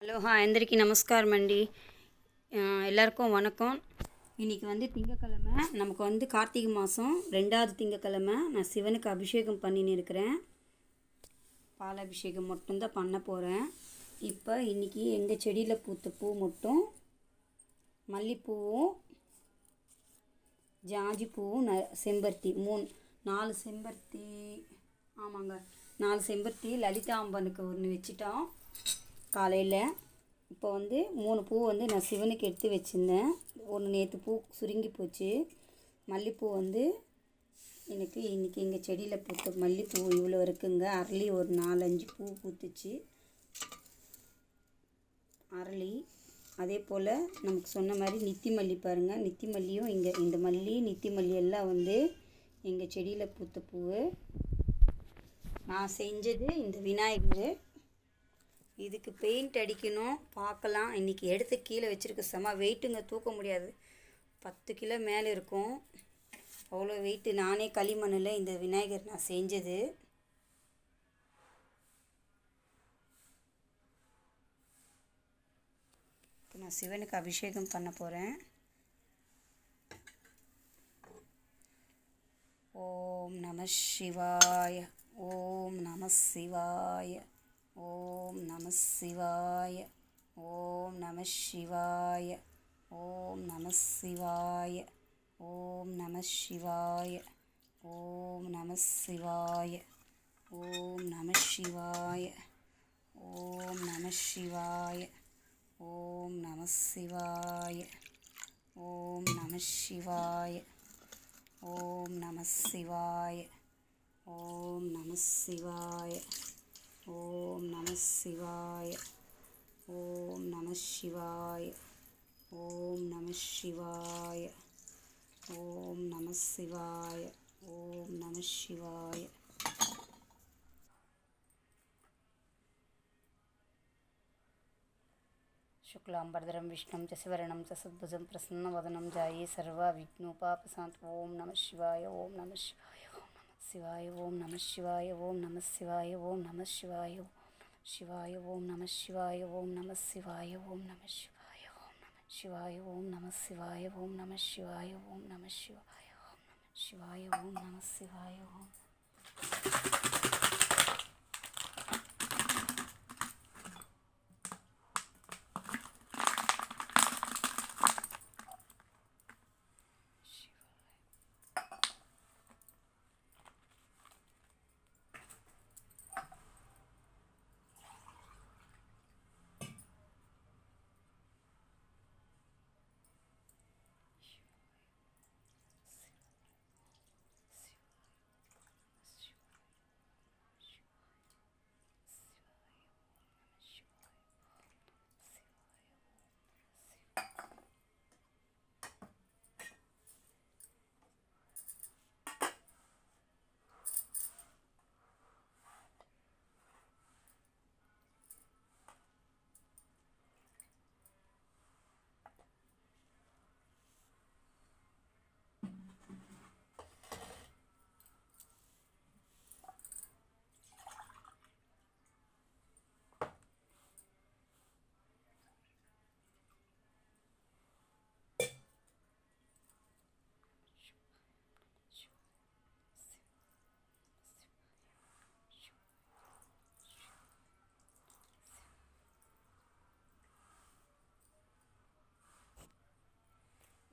Hello hi అందరికీ నమస్కారం అండి. எல்லாருக்கும் வணக்கம். இன்றைக்கி திங்கக்கிழமை, நமக்கு கார்த்திகை மாதம் 2வது திங்கக்கிழமை. நான் சிவனுக்கு அபிஷேகம் பண்ணின்னு இருக்கிறேன். பால் அபிஷேகம் மட்டும்தான் பண்ண போகிறேன். இப்போ இன்றைக்கி எங்கள் செடியில் பூத்த பூ மட்டும் மல்லிப்பூவும் ஜாஜி பூவும் செம்பருத்தி 4 செம்பருத்தி, ஆமாங்க 4 செம்பருத்தி லலிதா அம்பனுக்கு ஒன்று வச்சுட்டோம் காலையில். இப்போ 3 பூ நான் சிவனுக்கு எடுத்து வச்சுருந்தேன். ஒன்று நேற்று பூ சுருங்கி போச்சு. மல்லிப்பூ எனக்கு இன்றைக்கி எங்கள் செடியில் பூத்த மல்லிப்பூ இவ்வளோ இருக்குங்க. அரளி ஒரு 4-5 பூ பூத்துச்சு அரளி. அதே போல் நமக்கு சொன்ன மாதிரி நித்தி மல்லி பாருங்கள். நித்தி மல்லியும் இங்கே இந்த மல்லி நித்தி மல்லி எல்லாம் எங்கள் செடியில் பூத்த பூ. நான் செஞ்சது இந்த விநாயகர். இதுக்கு பெயிண்ட் அடிக்கணும், பார்க்கலாம். இன்றைக்கி எடுத்து கீழே வச்சுருக்க செம வெயிட்டுங்க, தூக்க முடியாது. 10 கிலோ மேலே இருக்கும். அவ்வளோ வெயிட்டு. நானே களிமண்ணில் இந்த விநாயகர் நான் செஞ்சது. இப்போ நான் சிவனுக்கு அபிஷேகம் பண்ண போகிறேன். ஓம் நம சிவாய, ஓம் நம சிவாய, ஓம் நம சிவாய, ஓம் நம சிவாய, ஓம் நம சிவாய, ஓம் நம சிவாய, ஓம் நம சிவாய, ஓம் நம சிவாய, ஓம் நம சிவாய, ஓம் நம சிவாய, ஓம் நம சிவாய, ஓம் நம சிவாய, ஓம் நம சிவாய, ஓம் நம சிவாய, ஓம் நம சிவாய, ஓம் நம சிவாய, ஓம் நம சிவாய, ஓம் நம சிவாய. शुक्लांबरधरं विष्णुं च शिवरणं च सद्भुजं प्रसन्नवदनं ध्याये सर्वविघ्नोपशान्तये. ओम नमः शिवाय, ओम नमः शिवाय, ओम नमः शिवाय, ओम नमः शिवाय, ओम नमः शिवाय, ओम नमः शिवाय, ओम शिवाय, ओम नमः शिवाय, ओम नमः शिवाय, ओम नमः शिवाय, ओम नमः शिवाय, ओम नमः शिवाय, ओम नमः शिवाय, ओम नमः शिवाय, ओम नमः शिवाय, ओम नमः शिवाय, ओम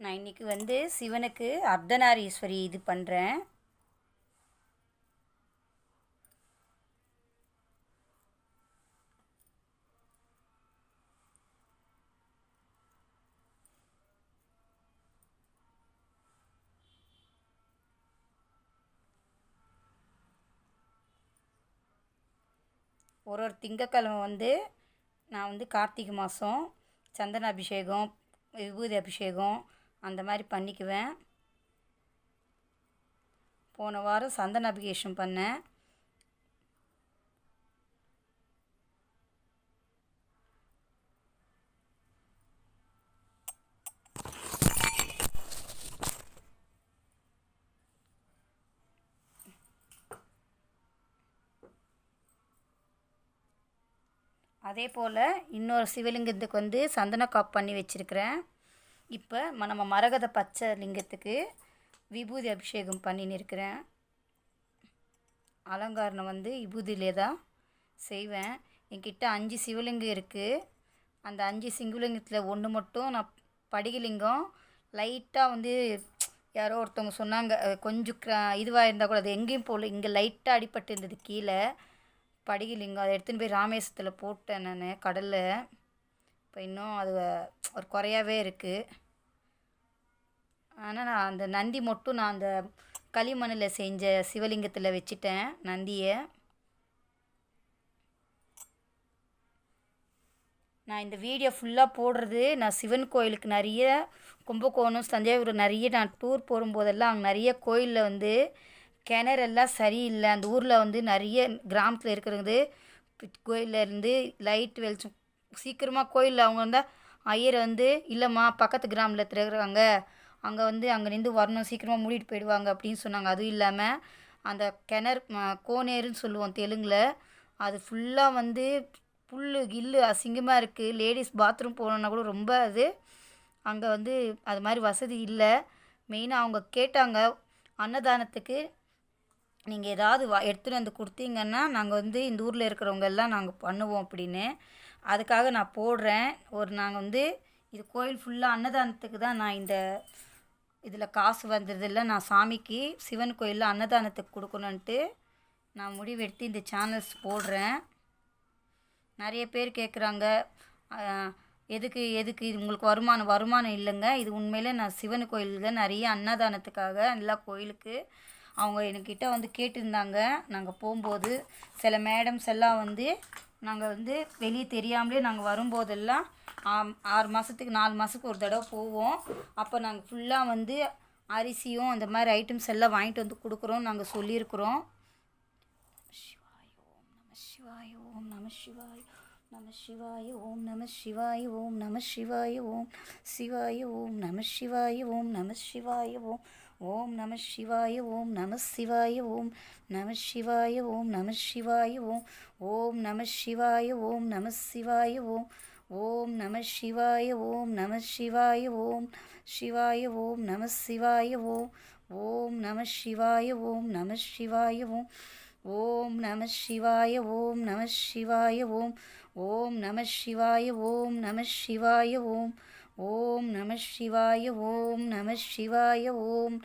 நான் இன்றைக்கி சிவனுக்கு அர்த்தநாரீஸ்வரி இது பண்ணுறேன். ஒரு திங்கக்கிழமை நான் கார்த்திகை மாதம் சந்தன அபிஷேகம், விபூதி அபிஷேகம் அந்த மாதிரி பண்ணிக்குவேன். போன வாரம் சந்தன அபிஷேகம் பண்ணேன். அதே போல் இன்னொரு சிவலிங்கத்துக்கு வந்து சந்தன காப்பு பண்ணி வச்சுருக்கிறேன். இப்போ நம்ம மரகத பச்சை லிங்கத்துக்கு விபூதி அபிஷேகம் பண்ணின்னு இருக்கிறேன். அலங்காரம் வந்து விபூதியிலே தான் செய்வேன். என்கிட்ட 5 சிவலிங்கம் இருக்குது. அந்த 5 சிவலிங்கத்தில் ஒன்று மட்டும் நான் படிகலிங்கம் லைட்டாக வந்து யாரோ ஒருத்தவங்க சொன்னாங்க கொஞ்சம் இதுவாக இருந்தால் கூட அது எங்கேயும் போகல, இங்கே லைட்டாக அடிபட்டு இருந்தது கீழே படிகலிங்கம். அதை எடுத்துன்னு போய் ராமேஸ்வரத்தில் போட்டேன் நான் கடலில். இப்போ இன்னும் அது ஒரு குறையாவே இருக்குது. ஆனால் நான் அந்த நந்தி மட்டும் நான் அந்த களிமண்ணில் செஞ்ச சிவலிங்கத்தில் வச்சுட்டேன் நந்தியை. நான் இந்த வீடியோ ஃபுல்லாக போடுறது நான் சிவன் கோயிலுக்கு நிறைய கும்பகோணம் தஞ்சாவூர் நிறைய நான் டூர் போகும்போதெல்லாம் அங்கே நிறைய கோயிலில் வந்து கிணறெல்லாம் சரியில்லை. அந்த ஊரில் வந்து நிறைய கிராமத்தில் இருக்கிறது கோயிலேருந்து லைட் வெளிச்சம் சீக்கிரமாக கோயிலில் அவங்க வந்தால் ஐயர் வந்து இல்லைம்மா பக்கத்து கிராமத்தில் இருக்கிறாங்க அங்கே வந்து அங்கே நின்று வரணும் சீக்கிரமாக மூடிட்டு போயிடுவாங்க அப்படின்னு சொன்னாங்க. அதுவும் இல்லாமல் அந்த கிணறு கோனேருன்னு சொல்லுவோம் தெலுங்கில், அது ஃபுல்லாக வந்து புல் கில்லு அசிங்கமாக இருக்குது. லேடிஸ் பாத்ரூம் போகணுன்னா கூட ரொம்ப அது அங்கே வந்து அது மாதிரி வசதி இல்லை. மெயினாக அவங்க கேட்டாங்க அன்னதானத்துக்கு நீங்கள் ஏதாவது எடுத்துகிட்டு வந்து கொடுத்தீங்கன்னா நாங்கள் வந்து இந்த ஊரில் இருக்கிறவங்க எல்லாம் நாங்கள் பண்ணுவோம் அப்படின்னு. அதுக்காக நான் போடுறேன். நாங்கள் வந்து இது கோயில் ஃபுல்லாக அன்னதானத்துக்கு தான் நான் இந்த இதில் காசு வந்ததில்லை. நான் சாமிக்கு சிவன் கோயிலில் அன்னதானத்துக்கு கொடுக்கணுன்ட்டு நான் முடிவெடுத்து இந்த சேனல்ஸ் போடுறேன். நிறைய பேர் கேட்குறாங்க எதுக்கு இது உங்களுக்கு வருமானம் இல்லைங்க. இது உண்மையிலே நான் சிவன் கோயிலுக்கு நிறைய அன்னதானத்துக்காக எல்லா கோயிலுக்கு அவங்க என்கிட்ட வந்து கேட்டிருந்தாங்க. நாங்கள் போகும்போது சில மேடம்ஸ் எல்லாம் வந்து நாங்கள் வந்து வெளியே தெரியாமலே நாங்கள் வரும்போதெல்லாம் 6 மாதத்துக்கு 4 மாதத்துக்கு ஒரு தடவை போவோம். அப்போ நாங்கள் ஃபுல்லாக வந்து அரிசியும் அந்த மாதிரி ஐட்டம்ஸ் எல்லாம் வாங்கிட்டு வந்து கொடுக்குறோம் நாங்கள் சொல்லியிருக்கிறோம். சிவாய ஓம் நம சிவாய நம சிவாய ஓம் நம சிவாய ஓம் நம சிவாய ஓம் சிவாய ஓம் நம சிவாய ஓம் நம சிவாய ஓம் ஓம் நம சிவாய ஓம் நம சிவாய ஓம் நம சிவாய ஓம் நம சிவாய ஓம் ஓம் நம சிவாய ஓம் நம சிவாய ஓம் ஓம் நம சிவாய ஓம் நம சிவாய ஓம் சிவாய ஓம் நம சிவாய ஓம் ஓம் நம சிவாய ஓம் நம சிவாய ஓம் ஓம் நம சிவாய ஓம் நம சிவாய ஓம் ஓம் நம சிவாய ஓம் நம சிவாய ஓம் ஓம் நம சிவாய ஓம் நம சிவாய ஓம்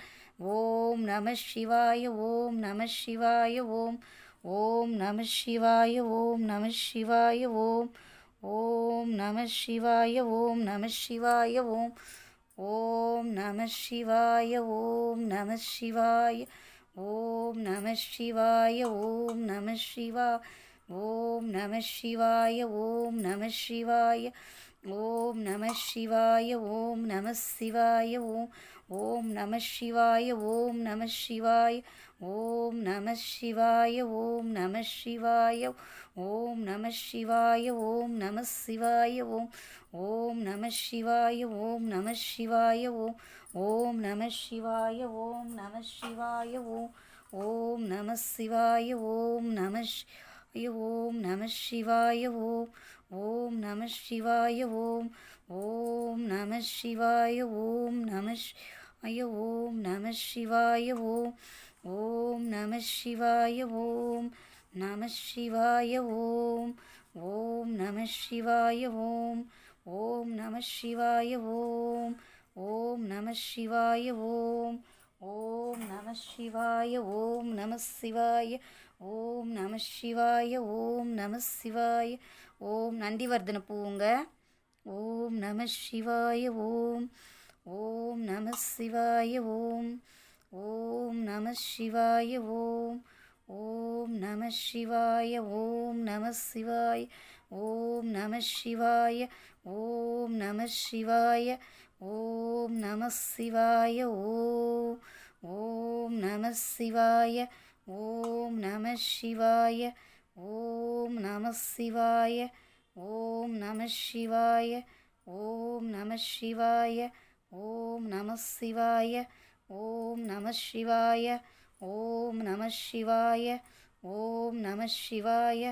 ஓம் நம சிவாய ஓம் நம சிவாய ஓம் ஓம் நம சிவாய ஓம் நம சிவாய ஓம் ஓம் நம சிவாய ஓம் நம சிவாய ஓம் ஓம் நம சிவாய ஓம் நம சிவாய ஓம் நம சிவாய ஓம் நம சிவாய ஓம் நம சிவாய ஓம் நம சிவாய ஓம் நம சிவாய ஓம் நம சிவாய ஓம் ஓம் நம சிவாய ஓம் நம சிவாய ஓம் நம சிவாய ஓம் நம சிவாய ஓம் நம சிவாய ஓம் நம சிவாய ஓம் ஓம் நம சிவாய ஓம் நம சிவாய ஓம் ஓம் நம சிவாய ஓம் நம சிவாய ஓம் ஓம் நம சிவாய ஓம் நம ஓம் நம சிவாய ஓம் ஓம் நம சிவாய ஓம் ஓம் நம சிவாய ஓம் நம ஓம் நம சிவாய ஓம் ஓம் நம சிவாய ஓம் நம சிவாய ஓம் ஓம் நம சிவாய ஓம் ஓம் நம சிவாய ஓம் ஓம் நம சிவாய ஓம் ஓம் நம சிவாய ஓம் நம சிவாய ஓம் நம சிவாய ஓம் நம சிவாய ஓம் நந்திவர்தன பூவுங்க. ஓம் நம சிவாய ஓம் ஓம் நம சிவாய ஓம் ஓம் நம சிவாய ஓம் ஓம் நம சிவாய ஓம் நம சிவாய ஓம் நம சிவாய ஓம் நம சிவாய ஓம் நம சிவாய ஓம் நம சிவாய ஓம் நம சிவாய ஓம் நம சிவாய ஓம் நம சிவாய ஓம் நம சிவாய ஓம் நம சிவாய ஓம் நம சிவாய ஓம் நம சிவாய ஓம் நம சிவாய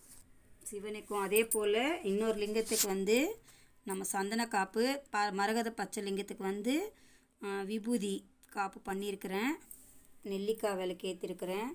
சிவனுக்கும் அதே போல் இன்னொரு லிங்கத்துக்கு வந்து நம்ம சந்தன காப்பு மரகத பச்சை லிங்கத்துக்கு வந்து விபூதி காப்பு பண்ணியிருக்கிறேன். நெல்லிக்காய் விளக்கு ஏற்றிருக்கிறேன்.